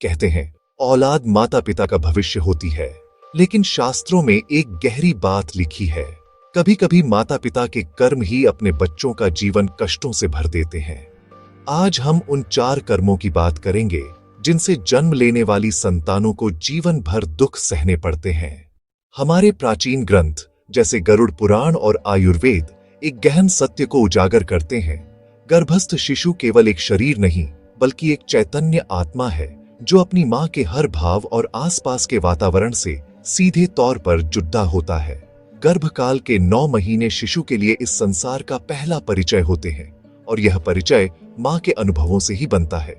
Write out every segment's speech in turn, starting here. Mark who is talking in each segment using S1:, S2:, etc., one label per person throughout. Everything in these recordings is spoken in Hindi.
S1: कहते हैं, औलाद माता पिता का भविष्य होती है, लेकिन शास्त्रों में एक गहरी बात लिखी है। कभी कभी माता पिता के कर्म ही अपने बच्चों का जीवन कष्टों से भर देते हैं। आज हम उन 4 कर्मों की बात करेंगे जिनसे जन्म लेने वाली संतानों को जीवन भर दुख सहने पड़ते हैं। हमारे प्राचीन ग्रंथ जैसे गरुड़ पुराण और आयुर्वेद एक गहन सत्य को उजागर करते हैं। गर्भस्थ शिशु केवल एक शरीर नहीं, बल्कि एक चैतन्य आत्मा है जो अपनी मां के हर भाव और आसपास के वातावरण से सीधे तौर पर जुड़ा होता है। गर्भकाल के 9 महीने शिशु के लिए इस संसार का पहला परिचय होते हैं और यह परिचय मां के अनुभवों से ही बनता है।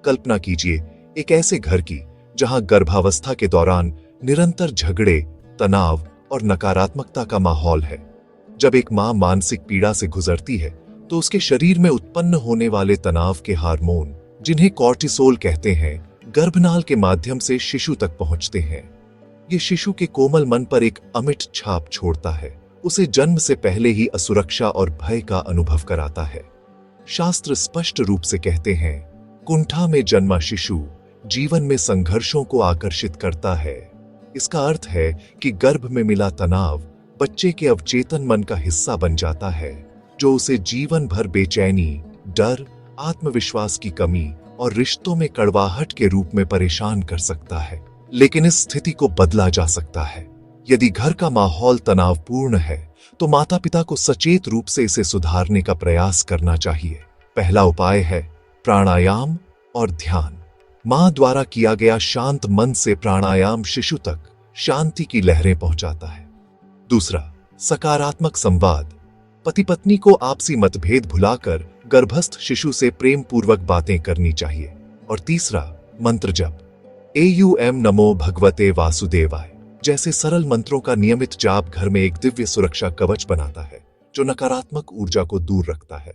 S1: कल्पना कीजिए एक ऐसे घर की जहां गर्भावस्था के दौरान निरंतर झगड़े, तनाव और नकारात्मकता का माहौल है। जब एक मां मानसिक पीड़ा से गुजरती है तो उसके शरीर में उत्पन्न होने वाले तनाव के हार्मोन, जिन्हें कॉर्टिसोल कहते हैं, गर्भनाल के माध्यम से शिशु तक पहुंचते हैं। ये शिशु के कोमल मन पर एक अमिट छाप छोड़ता है, उसे जन्म से पहले ही असुरक्षा और भय का अनुभव कराता है। शास्त्र स्पष्ट रूप से कहते हैं, कुंठा में जन्मा शिशु जीवन में संघर्षों को आकर्षित करता है। इसका अर्थ है कि गर्भ में मिला तनाव बच्चे के अवचेतन मन का हिस्सा बन जाता है, जो उसे जीवन भर बेचैनी, डर, आत्मविश्वास की कमी और रिश्तों में कड़वाहट के रूप में परेशान कर सकता है। लेकिन इस स्थिति को बदला जा सकता है। यदि घर का माहौल तनावपूर्ण है तो माता पिता को सचेत रूप से इसे सुधारने का प्रयास करना चाहिए। पहला उपाय है प्राणायाम और ध्यान। मां द्वारा किया गया शांत मन से प्राणायाम शिशु तक शांति की लहरें पहुंचाता है। दूसरा, सकारात्मक संवाद। पति पत्नी को आपसी मतभेद भुलाकर गर्भस्थ शिशु से प्रेम पूर्वक बातें करनी चाहिए। और तीसरा, मंत्र जप। एयूएम नमो भगवते वासुदेवाय जैसे सरल मंत्रों का नियमित जाप घर में एक दिव्य सुरक्षा कवच बनाता है, जो नकारात्मक ऊर्जा को दूर रखता है।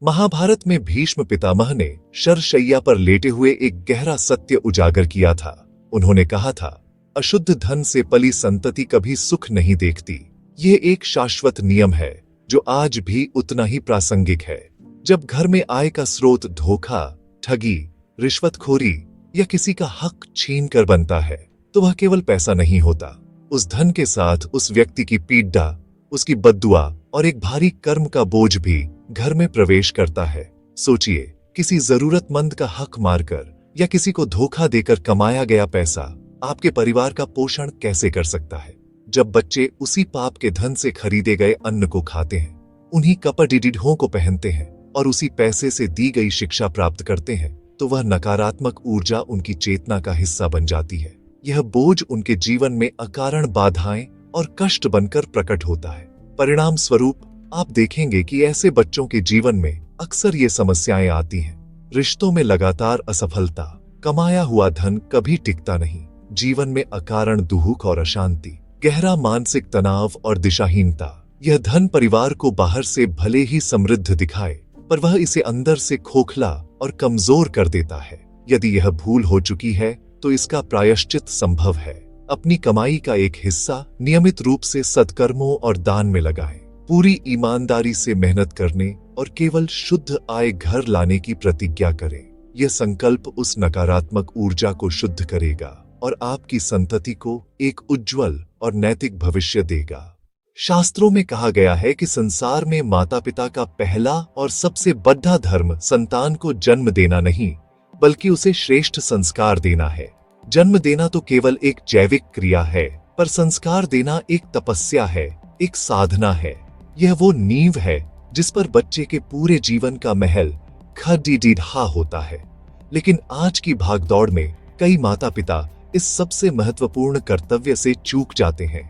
S1: महाभारत में भीष्म पितामह ने शरशैया पर लेटे हुए एक गहरा सत्य उजागर किया था। उन्होंने कहा था, अशुद्ध धन से पली संतति कभी सुख नहीं देखती। ये एक शाश्वत नियम है जो आज भी उतना ही प्रासंगिक है। जब घर में आय का स्रोत धोखा, ठगी, रिश्वतखोरी या किसी का हक छीन कर बनता है तो वह केवल पैसा नहीं होता। उस धन के साथ उस व्यक्ति की पीड़ा, उसकी बद्दुआ और एक भारी कर्म का बोझ भी घर में प्रवेश करता है। सोचिए, किसी जरूरतमंद का हक मारकर या किसी को धोखा देकर कमाया गया पैसा आपके परिवार का पोषण कैसे कर सकता है। जब बच्चे उसी पाप के धन से खरीदे गए अन्न को खाते हैं, उन्हीं कपड़िडीढों को पहनते हैं और उसी पैसे से दी गई शिक्षा प्राप्त करते हैं, तो वह नकारात्मक ऊर्जा उनकी चेतना का हिस्सा बन जाती है। यह बोझ उनके जीवन में अकारण बाधाएं और कष्ट बनकर प्रकट होता है। परिणाम स्वरूप आप देखेंगे कि ऐसे बच्चों के जीवन में अक्सर ये समस्याएं आती हैं। रिश्तों में लगातार असफलता, कमाया हुआ धन कभी टिकता नहीं, जीवन में अकारण दुख और अशांति, गहरा मानसिक तनाव और दिशाहीनता। यह धन परिवार को बाहर से भले ही समृद्ध दिखाए, पर वह इसे अंदर से खोखला और कमजोर कर देता है। यदि यह भूल हो चुकी है तो इसका प्रायश्चित संभव है। अपनी कमाई का एक हिस्सा नियमित रूप से सत्कर्मों और दान में लगाएं। पूरी ईमानदारी से मेहनत करने और केवल शुद्ध आय घर लाने की प्रतिज्ञा करें। यह संकल्प उस नकारात्मक ऊर्जा को शुद्ध करेगा और आपकी संतति को एक उज्जवल और नैतिक भविष्य देगा। शास्त्रों में कहा गया है कि संसार में माता पिता का पहला और सबसे बड़ा धर्म संतान को जन्म देना नहीं, बल्कि उसे श्रेष्ठ संस्कार देना है। जन्म देना तो केवल एक जैविक क्रिया है, पर संस्कार देना एक तपस्या है, एक साधना है। यह वो नींव है जिस पर बच्चे के पूरे जीवन का महल खड़ा होता है। लेकिन आज की भागदौड़ में कई माता पिता इस सबसे महत्वपूर्ण कर्तव्य से चूक जाते हैं।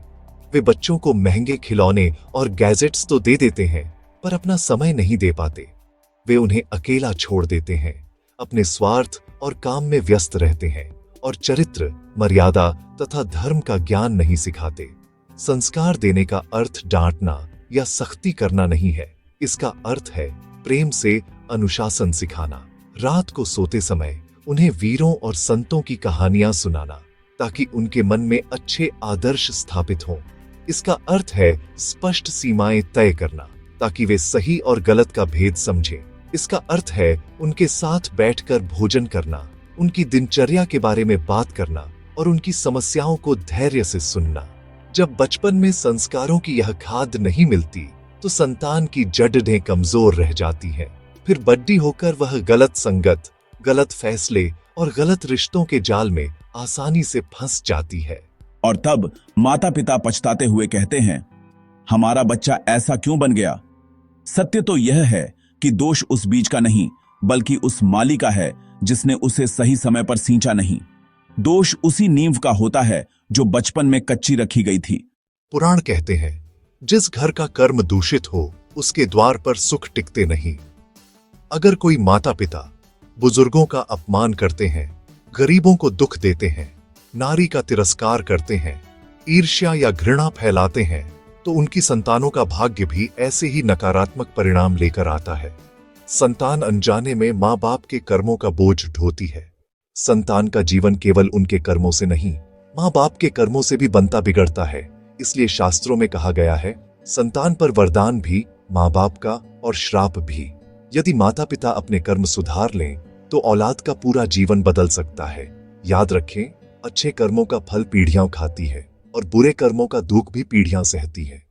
S1: वे बच्चों को महंगे खिलौने और गैजेट्स तो दे देते हैं, पर अपना समय नहीं दे पाते। वे उन्हें अकेला छोड़ देते हैं, अपने स्वार्थ और काम में व्यस्त रहते हैं और चरित्र, मर्यादा तथा धर्म का ज्ञान नहीं सिखाते। संस्कार देने का अर्थ डांटना या सख्ती करना नहीं है। इसका अर्थ है प्रेम से अनुशासन सिखाना। रात को सोते समय उन्हें वीरों और संतों की कहानियां सुनाना, ताकि उनके मन में अच्छे आदर्श स्थापित हों। इसका अर्थ है स्पष्ट सीमाएं तय करना, ताकि वे सही और गलत का भेद समझें। इसका अर्थ है उनके साथ बैठकर भोजन करना, उनकी दिनचर्या के बारे में बात करना और उनकी समस्याओं को धैर्य से सुनना। जब बचपन में संस्कारों की यह खाद नहीं मिलती तो संतान की जड़ें कमजोर रह जाती हैं। फिर बड़ी होकर वह गलत संगत, गलत फैसले और गलत रिश्तों के जाल में आसानी से फंस जाती है।
S2: और तब माता पिता पछताते हुए कहते हैं, हमारा बच्चा ऐसा क्यों बन गया। सत्य तो यह है कि दोष उस बीज का नहीं बल्कि उस माली का है जिसने उसे सही समय पर सींचा नहीं। दोष उसी नींव का होता है जो बचपन में कच्ची रखी गई थी।
S1: पुराण कहते हैं, जिस घर का कर्म दूषित हो उसके द्वार पर सुख टिकते नहीं। अगर कोई माता पिता बुजुर्गों का अपमान करते हैं, गरीबों को दुख देते हैं, नारी का तिरस्कार करते हैं, ईर्ष्या या घृणा फैलाते हैं, तो उनकी संतानों का भाग्य भी ऐसे ही नकारात्मक परिणाम लेकर आता है। संतान अनजाने में माँ बाप के कर्मों का बोझ ढोती है। संतान का जीवन केवल उनके कर्मों से नहीं, माँ बाप के कर्मों से भी बनता बिगड़ता है। इसलिए शास्त्रों में कहा गया है, संतान पर वरदान भी, माँ बाप का और श्राप भी। यदि माता पिता अपने कर्म सुधार लें तो औलाद का पूरा जीवन बदल सकता है। याद रखें, अच्छे कर्मों का फल पीढ़ियां खाती है और बुरे कर्मों का दुख भी पीढ़ियां सहती है।